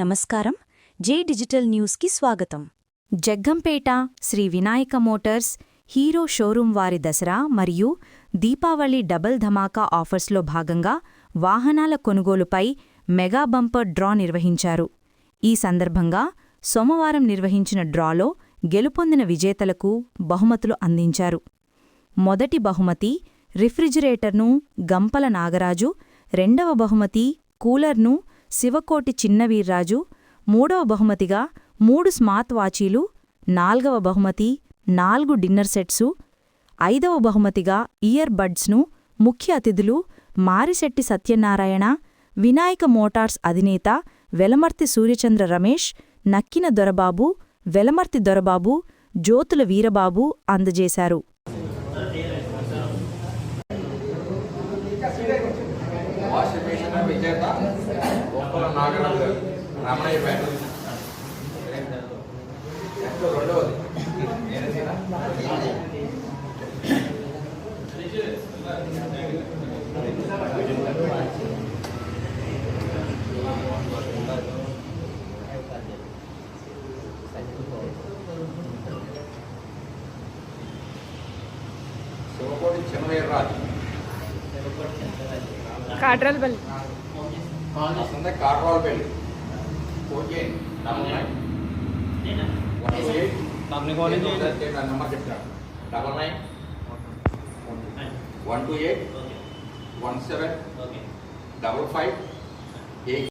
నమస్కారం. జే డిజిటల్ న్యూస్కి స్వాగతం. Jaggampeta Shri Vinayaka motors Hero showroom వారి దసరా మరియు దీపావళి డబుల్ ధమాకా ఆఫర్స్లో భాగంగా వాహనాల కొనుగోలుపై మెగా బంపర్ డ్రా నిర్వహించారు. ఈ సందర్భంగా సోమవారం నిర్వహించిన డ్రాలో గెలుపొందిన విజేతలకు బహుమతులు అందించారు. మొదటి బహుమతి రిఫ్రిజిరేటర్ను గంపల నాగరాజు, రెండవ బహుమతి కూలర్ను శివకోటి చిన్నవీర్రాజు, మూడవ బహుమతిగా 3 స్మార్ట్ వాచీలు, నాల్గవ బహుమతి 4 డిన్నర్ సెట్సు, ఐదవ బహుమతిగా ఇయర్ బడ్స్ను ముఖ్య అతిథులు మారిశెట్టి సత్యనారాయణ, వినాయక మోటార్స్ అధినేత వెలమర్తి సూర్యచంద్ర రమేష్, నక్కిన దొరబాబు, వెలమర్తి దొరబాబు, జ్యోతుల వీరబాబు అందజేశారు. శివకోటి చిన్నవీర్రాజు కాట్రాలపల్లి కాట్రాలపల్లి ఓకే నెంబర్ చెప్తాను 99 128 17 55 8